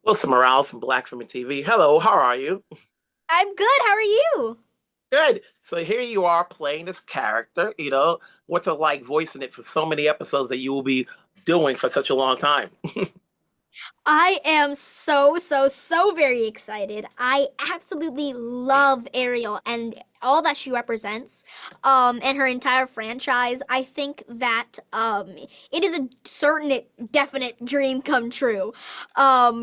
Wilson Morales from Black Film and TV. Hello, how are you? I'm good. How are you? Good. So here you are playing this character, what's it like voicing it for so many episodes that you will be doing for such a long time? I am so very excited. I absolutely love Ariel and all that she represents, and her entire franchise. I think that it is a certain, definite dream come true,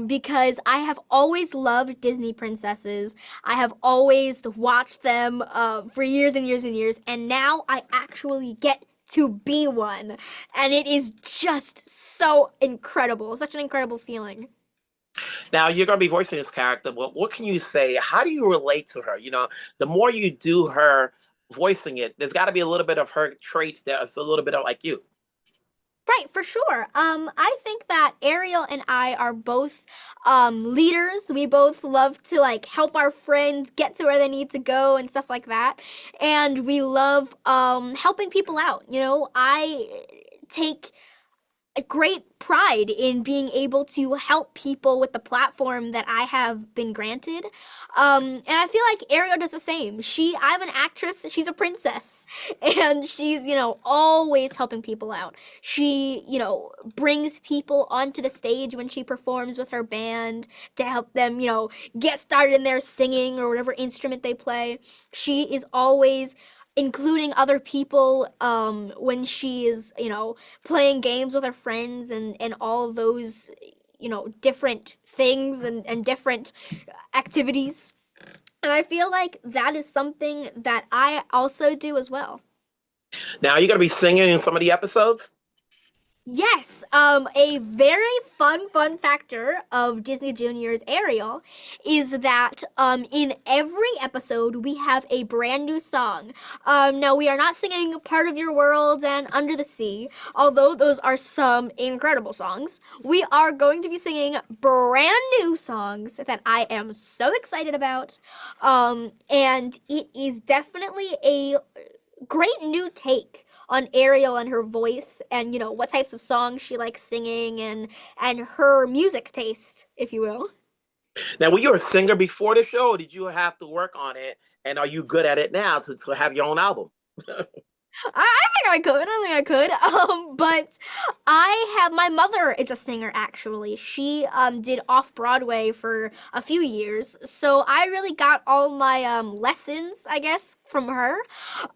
because I have always loved Disney princesses. I have always watched them for years and years and years, and now I actually get to be one. And it is just so incredible. Such an incredible feeling. Now you're going to be voicing this character. What can you say? How do you relate to her? The more you do her voicing it, there's got to be a little bit of her traits that is a little bit of like you. Right, for sure. I think that Ariel and I are both leaders. We both love to like help our friends get to where they need to go and stuff like that. And we love helping people out. I take a great pride in being able to help people with the platform that I have been granted. And I feel like Ariel does the same. I'm an actress, she's a princess, and she's, always helping people out. She, brings people onto the stage when she performs with her band to help them, get started in their singing or whatever instrument they play. She is always including other people when she is, playing games with her friends and all of those, different things and different activities. And I feel like that is something that I also do as well. Now you're going to be singing in some of the episodes. Yes, a very fun factor of Disney Junior's Ariel is that in every episode we have a brand new song. Now we are not singing Part of Your World and Under the Sea, although those are some incredible songs. We are going to be singing brand new songs that I am so excited about. And it is definitely a great new take on Ariel and her voice and what types of songs she likes singing and her music taste, if you will. Now, were you a singer before the show, or did you have to work on it? And are you good at it now to have your own album? I think I could. I think I could. But I have my mother is a singer actually. She did off Broadway for a few years, so I really got all my lessons, I guess, from her.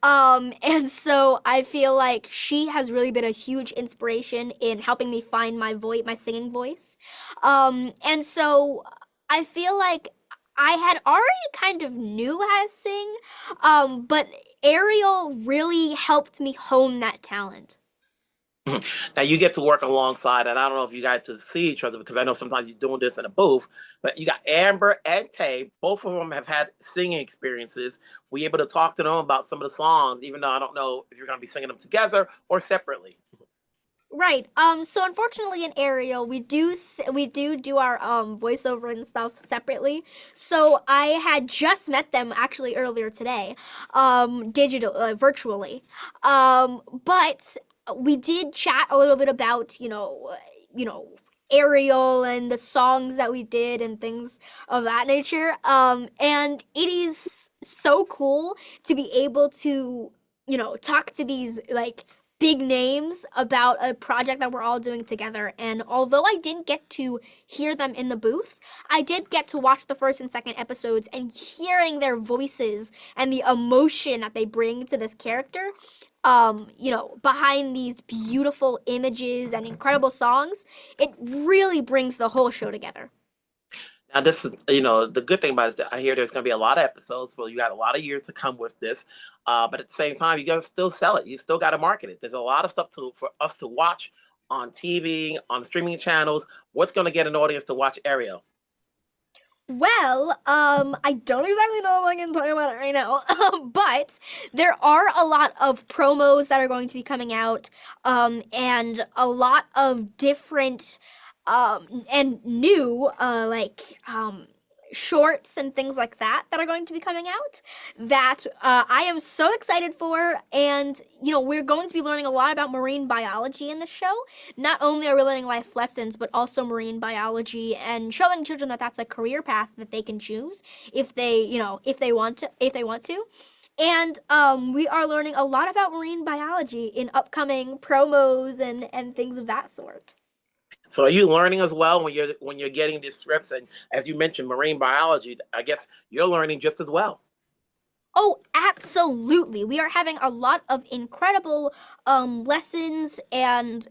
And so I feel like she has really been a huge inspiration in helping me find my voice, my singing voice. And so I feel like I had already kind of knew how to sing, but Ariel really helped me hone that talent. Now you get to work alongside, and I don't know if you guys to see each other because I know sometimes you're doing this in a booth, but you got Amber and Tay. Both of them have had singing experiences. Were you able to talk to them about some of the songs, even though I don't know if you're going to be singing them together or separately? Right. So unfortunately in Ariel, we do our voiceover and stuff separately. So I had just met them actually earlier today, digital virtually. But we did chat a little bit about, Ariel and the songs that we did and things of that nature. And it is so cool to be able to, talk to these like big names about a project that we're all doing together. And although I didn't get to hear them in the booth, I did get to watch the first and second episodes and hearing their voices and the emotion that they bring to this character. Behind these beautiful images and incredible songs, it really brings the whole show together. Now, this is, the good thing about it is that I hear there's going to be a lot of episodes, so you got a lot of years to come with this. But at the same time, you got to still sell it. You still got to market it. There's a lot of stuff for us to watch on TV, on streaming channels. What's going to get an audience to watch Ariel? Well, I don't exactly know if I can talk about it right now, but there are a lot of promos that are going to be coming out, and a lot of different, and new, shorts and things like that are going to be coming out that I am so excited for. And, we're going to be learning a lot about marine biology in the show. Not only are we learning life lessons, but also marine biology and showing children that that's a career path that they can choose if they, if they want to. And we are learning a lot about marine biology in upcoming promos and things of that sort. So are you learning as well when you're getting these scripts? And as you mentioned, marine biology, I guess you're learning just as well. Oh, absolutely. We are having a lot of incredible lessons and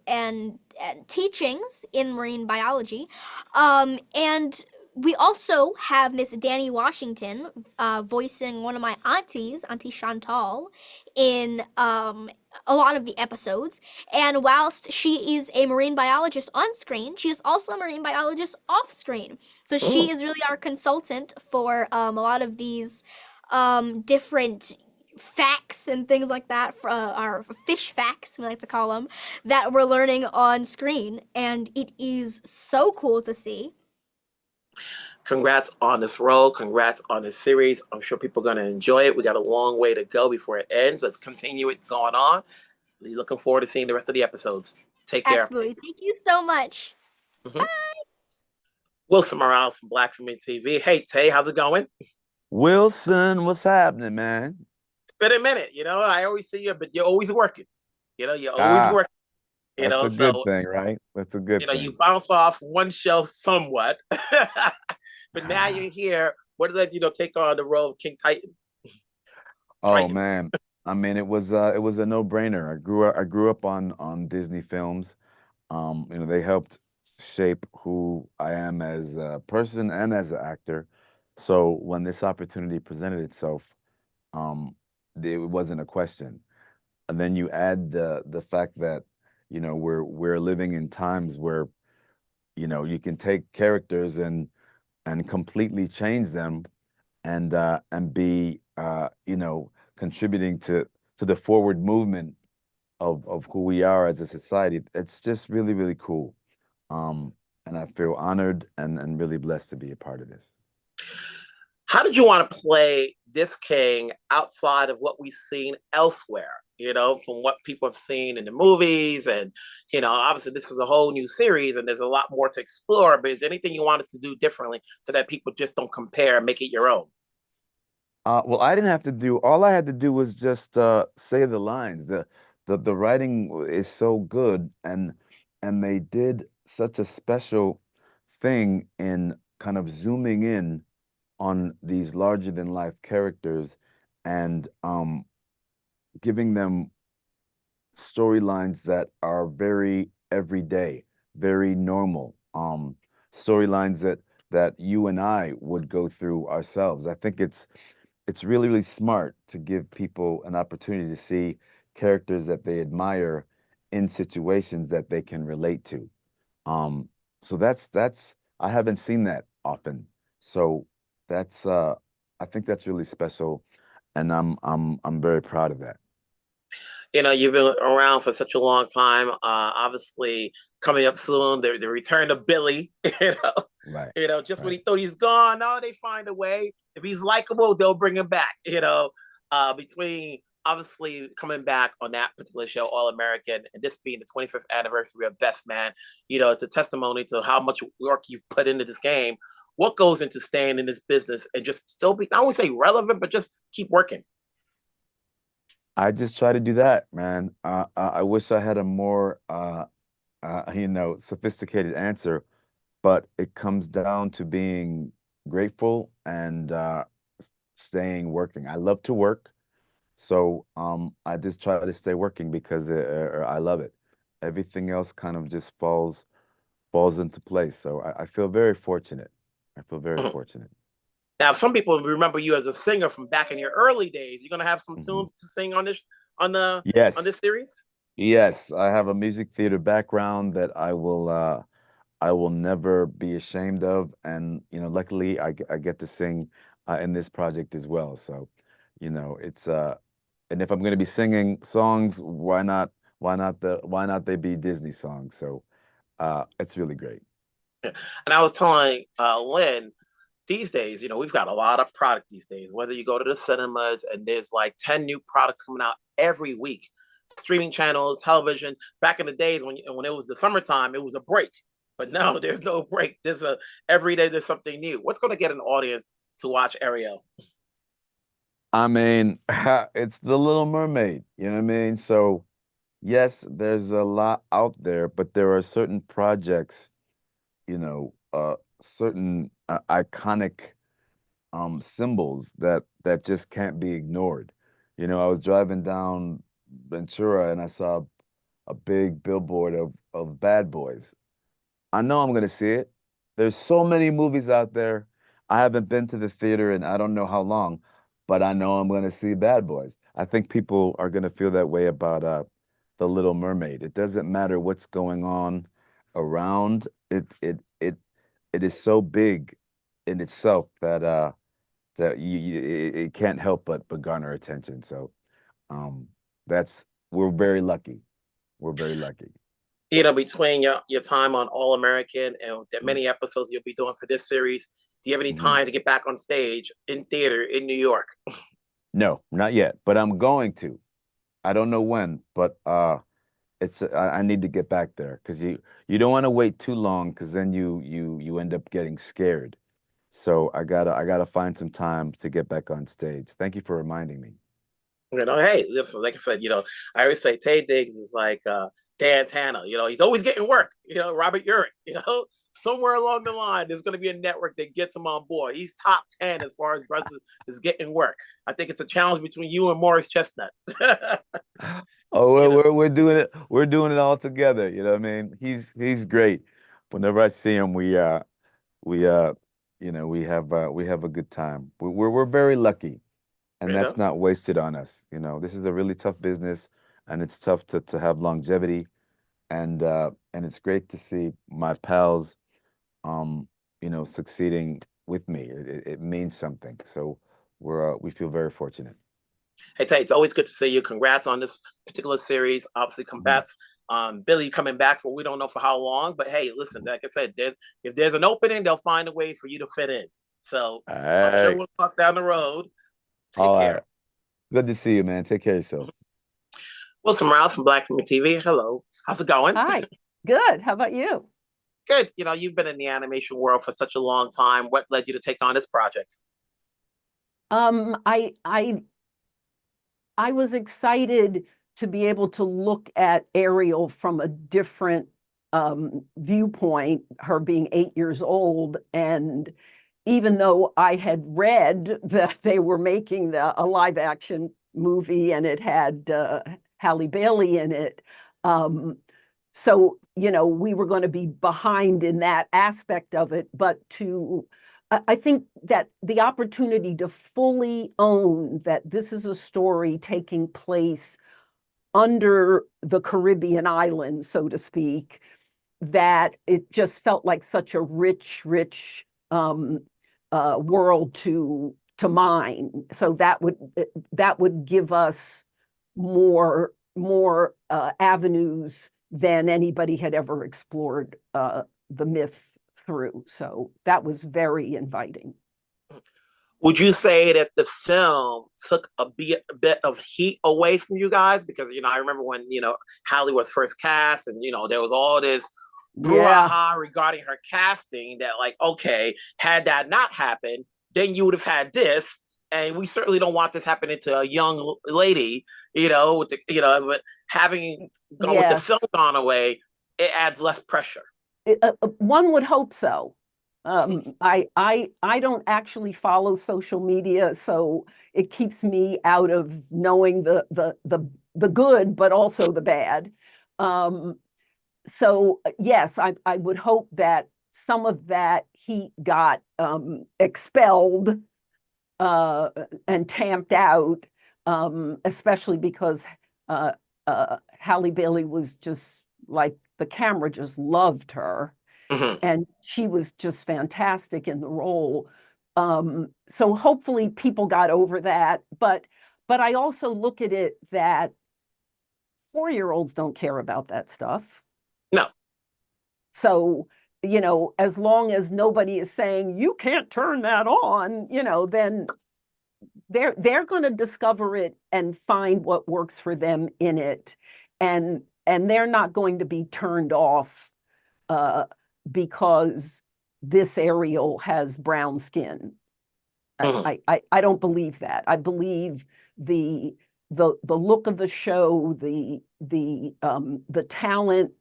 teachings in marine biology. And we also have Miss Danny Washington voicing one of my aunties, Auntie Chantal, in a lot of the episodes. And whilst she is a marine biologist on screen, she is also a marine biologist off screen. So she Mm. is really our consultant for a lot of these different facts and things like that, for our fish facts, we like to call them, that we're learning on screen. And it is so cool to see. Congrats on this role. Congrats on this series. I'm sure people are going to enjoy it. We got a long way to go before it ends. Let's continue it going on. Looking forward to seeing the rest of the episodes. Take care. Absolutely. Thank you so much. Mhm. Wilson Morales from Black for Me TV. Hey, Tay, how's it going? Wilson, what's happening, man? It's been a minute. I always see you, but you're always working. You're always Ah, working. that's a good So thing, right? That's a good you thing. bounce off one shelf somewhat, but now you're here. What did that, take on the role of King Titan? Oh Triton. man, I mean, it was a no-brainer. I grew up on Disney films. They helped shape who I am as a person and as an actor. So when this opportunity presented itself, um, it wasn't a question. And then you add the fact that, we're living in times where, you can take characters and completely change them and be contributing to the forward movement of who we are as a society. It's just really, really cool. And I feel honored and really blessed to be a part of this. How did you want to play this king outside of what we've seen elsewhere? From what people have seen in the movies, and obviously this is a whole new series, and there's a lot more to explore. But is there anything you want us to do differently so that people just don't compare and make it your own? Well, I didn't have to do, all I had to do was just say the lines. The writing is so good, and they did such a special thing in kind of zooming in on these larger than life characters and giving them storylines that are very everyday, very normal, storylines that you and I would go through ourselves. I think it's really, really smart to give people an opportunity to see characters that they admire in situations that they can relate to. Um, so that's I haven't seen that often. So that's I think that's really special, and I'm very proud of that. You've been around for such a long time. Obviously, coming up soon, the return of Billy. Right, Just when right. he thought he's gone, no, they find a way. If he's likable, they'll bring him back. Between obviously coming back on that particular show, All American, and this being the 25th anniversary of Best Man, it's a testimony to how much work you've put into this game. What goes into staying in this business and just still be, I won't say relevant, but just keep working. I just try to do that, man. I wish I had a more sophisticated answer, but it comes down to being grateful and staying working. I love to work. So I just try to stay working because I love it. Everything else kind of just falls into place. So I feel very fortunate. I feel very fortunate. Now, some people remember you as a singer from back in your early days. You're gonna have some Mhm. tunes to sing on this on the on Yes, this series. yes. I have a music theater background that I will never be ashamed of, and luckily I get to sing in this project as well. So, it's and if I'm going to be singing songs, why not they be Disney songs? So, it's really great. And I was telling Lynn, these days, we've got a lot of product these days. Whether you go to the cinemas and there's like 10 new products coming out every week, streaming channels, television. Back in the days when it was the summertime, it was a break. But now there's no break. There's a every day there's something new. What's going to get an audience to watch Ariel? I mean, it's the Little Mermaid, you know what I mean? So, yes, there's a lot out there, but there are certain projects, certain iconic symbols that just can't be ignored. I was driving down Ventura and I saw a big billboard of Bad Boys. I know I'm gonna see it. There's so many movies out there. I haven't been to the theater in I don't know how long, but I know I'm gonna see Bad Boys. I think people are gonna feel that way about The Little Mermaid. It doesn't matter what's going on around. It is so big in itself that it can't help but garner attention. So um that's we're very lucky. We're very lucky. Between your time on All American and the many episodes you'll be doing for this series, do you have any Mhm. time to get back on stage in theater in New York? No, not yet, but I'm going to. I don't know when, but I need to get back there because you don't want to wait too long because then you end up getting scared. So I gotta find some time to get back on stage. Thank you for reminding me. Hey, listen, like I said, I always say Taye Diggs is like Dan Tanner. He's always getting work. Robert Urich. Somewhere along the line, there's going to be a network that gets him on board. He's top 10 as far as brothers is getting work. I think it's a challenge between you and Morris Chestnut. Oh, you know, we're doing it. We're doing it all together. You know what I mean? He's great. Whenever I see him, we we have a good time. We're very lucky, and you that's know. not wasted on us. This is a really tough business, and it's tough to have longevity, and it's great to see my pals, um, succeeding with me. It means something. So we feel very fortunate. Hey, Tay, it's always good to see you. Congrats on this particular series. Obviously, Mhm, congrats Billy coming back for we don't know for how long. But hey, listen, mhm. like I said, if there's an opening, they'll find a way for you to fit in. So All I'm sure right, we'll talk down the road. Take all care. right. Good to see you, man. Take care of yourself. Wilson Rouse from Black Film TV. Hello. How's it going? Hi. Good. How about you? Good. You've been in the animation world for such a long time. What led you to take on this project? Um, I I I was excited to be able to look at Ariel from a different viewpoint, her being 8 years old. And even though I had read that they were making a live action movie and it had Halle Bailey in it, um, so we were going to be behind in that aspect of it. But I think that the opportunity to fully own that this is a story taking place under the Caribbean islands, so to speak, that it just felt like such a rich um, world to mine. So that would give us more avenues than anybody had ever explored the myth through. So that was very inviting. Would you say that the film took a bit of heat away from you guys? Because, I remember when, Halle was first cast and, there was all this Yeah, brouhaha regarding her casting that, like, okay, had that not happened, then you would have had this. And we certainly don't want this happening to a young lady, but having gone with the film yes. gone away, it adds less pressure. One would hope so. I don't actually follow social media, so it keeps me out of knowing the good, but also the bad. Um, so yes, I would hope that some of that heat got expelled uh, and tamped out, especially because uh, Halle Bailey was just like the camera just loved her, Mhm. and she was just fantastic in the role. So hopefully people got over that, but I also look at it that 4-year-olds don't care about that stuff. No. So you know, as long as nobody is saying you can't turn that on, you know, then they're going to discover it and find what works for them in it, and they're not going to be turned off because this Ariel has brown skin. Mhm. I don't believe that. I believe the look of the show, the talent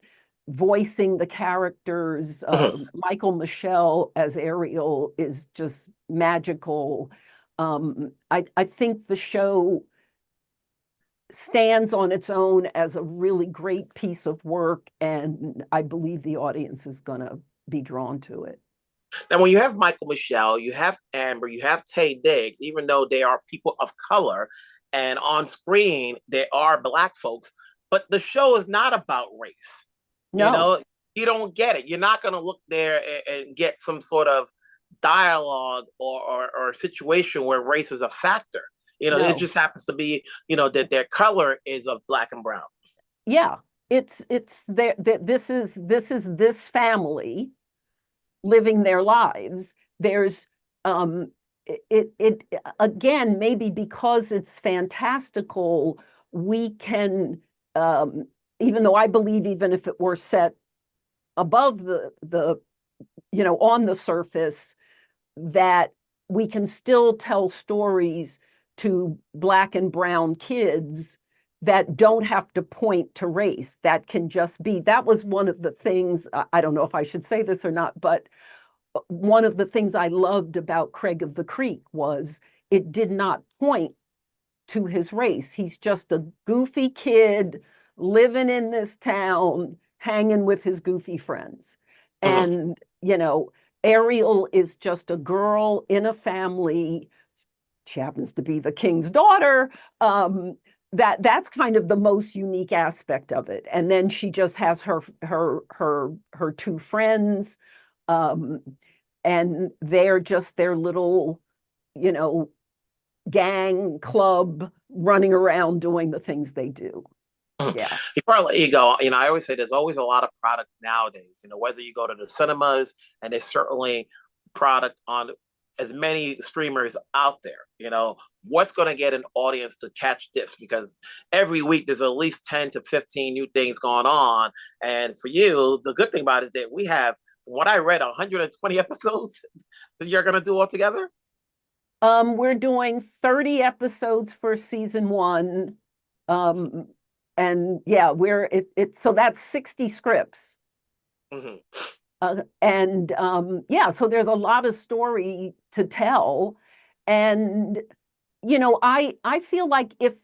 voicing the characters. Mhm. Mykal-Michelle as Ariel is just magical. I think the show stands on its own as a really great piece of work, and I believe the audience is going to be drawn to it. Now, when you have Mykal-Michelle, you have Amber, you have Taye Diggs, even though they are people of color, and on screen they are Black folks, but the show is not about race. You No, know, you don't get it. You're not going to look there and get some sort of dialogue or situation where race is a factor. You know, it no. just happens to be, you know, that their color is of Black and brown. Yeah, it's there. This family living their lives. There's it again, maybe because it's fantastical, we can even though I believe even if it were set above the you know, on the surface, that we can still tell stories to Black and brown kids that don't have to point to race. That can just be, that was one of the things, I don't know if I should say this or not, but one of the things I loved about Craig of the Creek was it did not point to his race. He's just a goofy kid living in this town, hanging with his goofy friends. Mhm. And, you know, Ariel is just a girl in a family. She happens to be the king's daughter. That's kind of the most unique aspect of it. And then she just has her two friends, um, and they're just their little, you know, gang club running around doing the things they do. Mhm. Yeah. Before I let you go, you know, I always say there's always a lot of product nowadays. You know, whether you go to the cinemas, and there's certainly product on as many streamers out there. You know, what's going to get an audience to catch this? Because every week there's at least 10 to 15 new things going on. And for you, the good thing about it is that we have, from what I read, 120 episodes that you're going to do all together. We're doing 30 episodes for season 1. Um, and yeah, so that's 60 scripts. Mhm. And yeah, so there's a lot of story to tell. And you know, I feel like if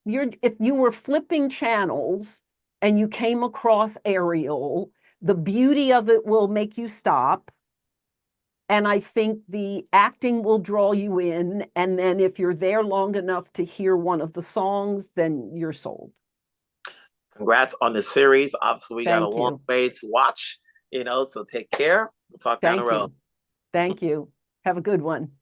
you were flipping channels and you came across Ariel, the beauty of it will make you stop. And I think the acting will draw you in. And then if you're there long enough to hear one of the songs, then you're sold. Congrats on the series. Obviously, we got a Thank long you. way to watch, you know, so take care. We'll talk down the Thank road. you. Thank you. Have a good one.